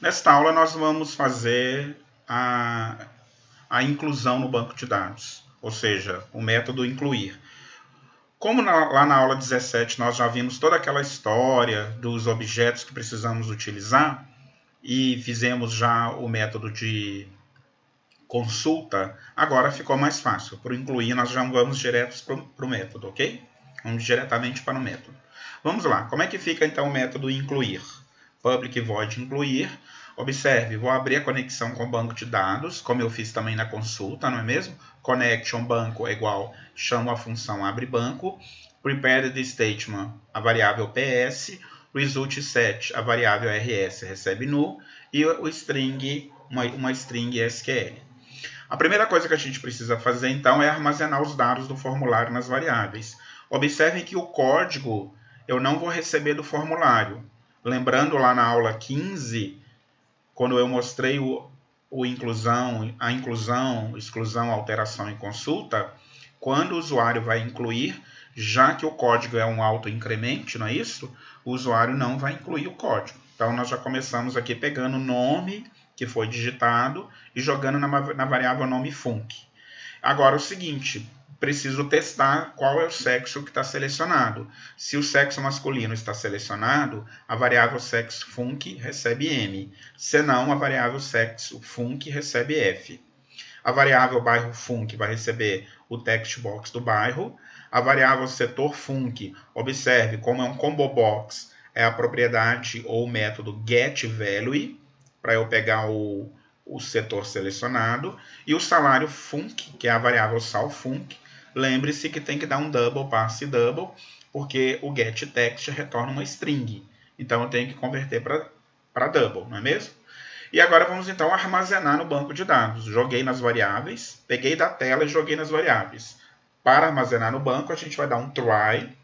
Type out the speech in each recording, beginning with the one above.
Nesta aula nós vamos fazer a inclusão no banco de dados, ou seja, o método incluir. Como lá na aula 17 nós já vimos toda aquela história dos objetos que precisamos utilizar e fizemos já o método de consulta, agora ficou mais fácil. Por incluir, nós já vamos direto para o método, ok? Vamos diretamente para o método. Vamos lá, como é que fica então o método incluir? Public void incluir. Observe, vou abrir a conexão com o banco de dados, como eu fiz também na consulta, não é mesmo? Connection banco é igual, chamo a função abre banco, prepared statement, a variável PS, result set, a variável rs recebe null, e o string, uma string SQL. A primeira coisa que a gente precisa fazer, então, é armazenar os dados do formulário nas variáveis. Observem que o código eu não vou receber do formulário. Lembrando lá na aula 15, quando eu mostrei a inclusão, exclusão, alteração e consulta, quando o usuário vai incluir, já que o código é um autoincremente, não é isso? O usuário não vai incluir o código. Então, nós já começamos aqui pegando o nome que foi digitado e jogando na variável nome func. Agora, o seguinte, preciso testar qual é o sexo que está selecionado. Se o sexo masculino está selecionado, a variável sexo func recebe M. Se não, a variável sexo func recebe F. A variável bairro func vai receber o text box do bairro. A variável setor func, observe como é um combo box, é a propriedade ou o método getValue, para eu pegar o setor selecionado. E o salário func, que é a variável salfunc, lembre-se que tem que dar um double, passe double, porque o getText retorna uma string. Então eu tenho que converter para double, não é mesmo? E agora vamos então armazenar no banco de dados. Joguei nas variáveis, peguei da tela e joguei nas variáveis. Para armazenar no banco, a gente vai dar um try.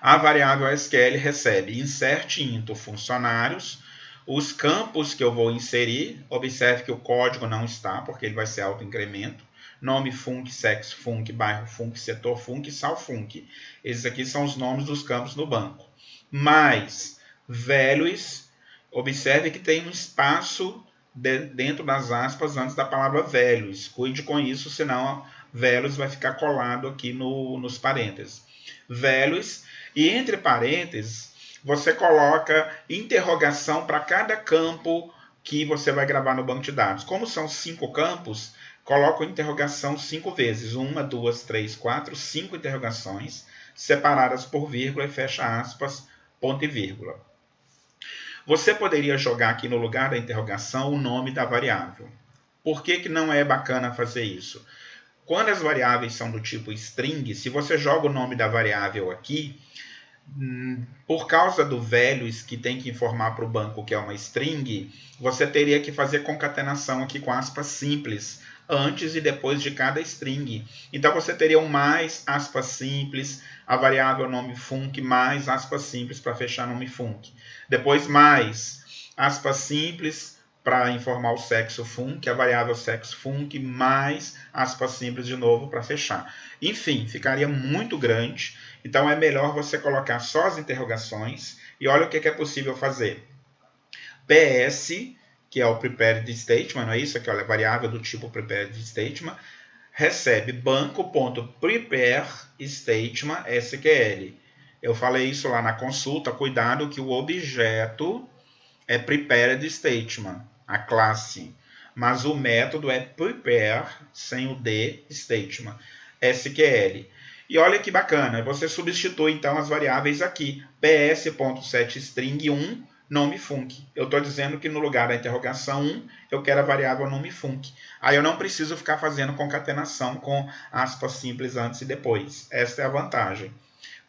A variável SQL recebe insert into funcionários. Os campos que eu vou inserir, observe que o código não está, porque ele vai ser autoincremento. Nome func, sexo func, bairro func, setor func, sal func. Esses aqui são os nomes dos campos no banco. Mais values, observe que tem um espaço dentro das aspas antes da palavra values. Cuide com isso, senão values vai ficar colado aqui nos parênteses. Values, e entre parênteses, você coloca interrogação para cada campo que você vai gravar no banco de dados. Como são 5 campos, coloco interrogação 5 vezes. 1, 2, 3, 4, 5 interrogações, separadas por vírgula e fecha aspas, ponto e vírgula. Você poderia jogar aqui no lugar da interrogação o nome da variável. Por que não é bacana fazer isso? Quando as variáveis são do tipo string, se você joga o nome da variável aqui, por causa do values que tem que informar para o banco que é uma string, você teria que fazer concatenação aqui com aspas simples, antes e depois de cada string. Então você teria um mais aspas simples, a variável nome func mais aspas simples para fechar nome func. Depois mais aspas simples para informar o sexo func, a variável sexo func mais aspas simples de novo para fechar. Enfim, ficaria muito grande. Então é melhor você colocar só as interrogações. E olha o que é possível fazer. PS, que é o prepared statement, não é isso? Aqui, olha, a variável do tipo prepared statement, recebe banco.prepareStatement SQL. Eu falei isso lá na consulta, cuidado que o objeto é prepared statement, a classe, mas o método é prepare, sem o D, statement, SQL. E olha que bacana, você substitui então as variáveis aqui, ps.setString1, nome func. Eu estou dizendo que no lugar da interrogação 1, eu quero a variável nome func. Aí eu não preciso ficar fazendo concatenação com aspas simples antes e depois. Esta é a vantagem.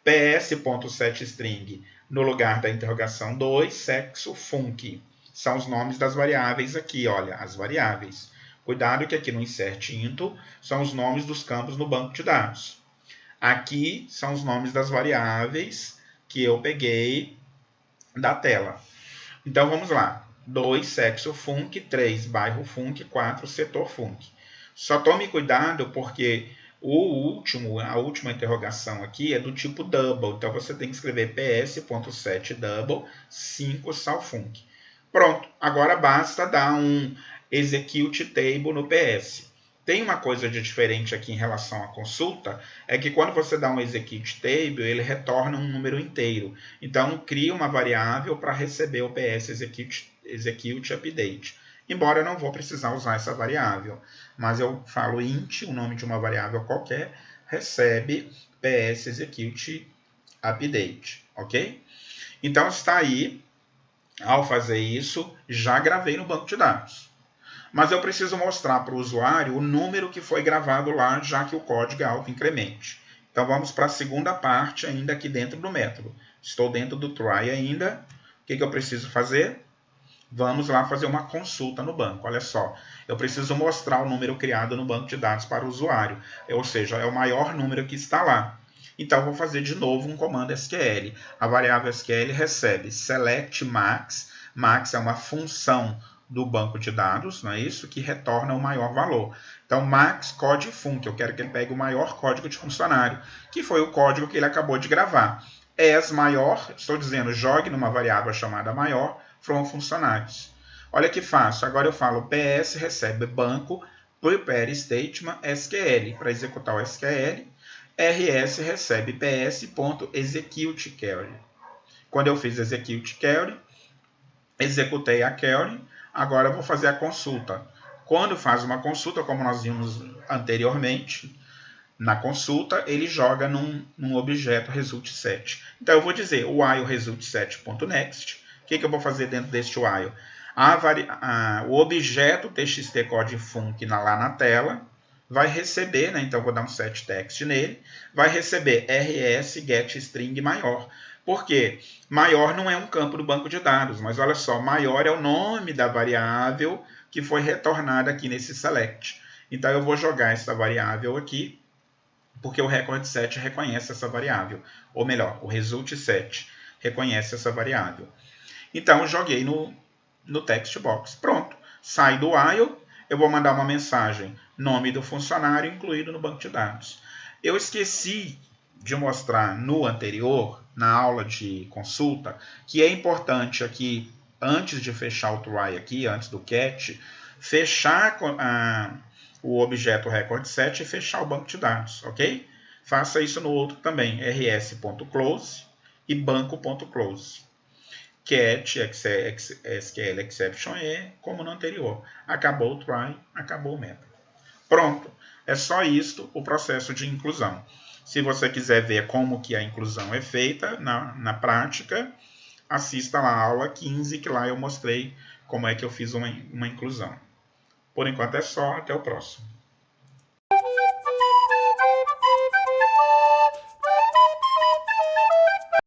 ps.setString, no lugar da interrogação 2, sexo func. São os nomes das variáveis aqui, olha, as variáveis. Cuidado que aqui no insert into são os nomes dos campos no banco de dados. Aqui são os nomes das variáveis que eu peguei da tela. Então vamos lá. 2, sexo func, 3, bairro func, 4, setor func. Só tome cuidado porque a última interrogação aqui é do tipo double. Então você tem que escrever ps.setDouble 5 salfunc. Pronto, agora basta dar um execute table no PS. Tem uma coisa de diferente aqui em relação à consulta, é que quando você dá um execute table, ele retorna um número inteiro. Então, cria uma variável para receber o PS execute update. Embora eu não vou precisar usar essa variável, mas eu falo int, o nome de uma variável qualquer, recebe PS execute update, ok? Então, está aí. Ao fazer isso, já gravei no banco de dados. Mas eu preciso mostrar para o usuário o número que foi gravado lá, já que o código é auto-incremente. Então vamos para a segunda parte ainda aqui dentro do método. Estou dentro do try ainda. O que eu preciso fazer? Vamos lá fazer uma consulta no banco. Olha só, eu preciso mostrar o número criado no banco de dados para o usuário. Ou seja, é o maior número que está lá. Então, vou fazer de novo um comando SQL. A variável SQL recebe select max. Max é uma função do banco de dados, não é isso? Que retorna o maior valor. Então, max code fun, que eu quero que ele pegue o maior código de funcionário, que foi o código que ele acabou de gravar. As maior, estou dizendo, jogue numa variável chamada maior, from funcionários. Olha que fácil. Agora eu falo PS recebe banco, prepare statement SQL. Para executar o SQL, RS recebe ps.execute query. Quando eu fiz execute query, executei a query, agora eu vou fazer a consulta. Quando faz uma consulta, como nós vimos anteriormente, na consulta, ele joga num objeto resultSet. Então, eu vou dizer while resultSet.next. O que eu vou fazer dentro deste while? O objeto txt_code_func lá na tela vai receber, né? Então, vou dar um setText nele, vai receber rs getString maior. Por quê? Maior não é um campo do banco de dados, mas olha só, maior é o nome da variável que foi retornada aqui nesse select. Então, eu vou jogar essa variável aqui, porque o recordSet reconhece essa variável. Ou melhor, o resultSet reconhece essa variável. Então, eu joguei no text box. Pronto. Sai do while, eu vou mandar uma mensagem, nome do funcionário incluído no banco de dados. Eu esqueci de mostrar no anterior, na aula de consulta, que é importante aqui, antes de fechar o try aqui, antes do catch, fechar o objeto recordSet e fechar o banco de dados, ok? Faça isso no outro também, rs.close e banco.close. Catch, SQL exception e como no anterior. Acabou o try, acabou o método. Pronto, é só isso o processo de inclusão. Se você quiser ver como que a inclusão é feita na prática, assista lá a aula 15, que lá eu mostrei como é que eu fiz uma inclusão. Por enquanto é só, até o próximo.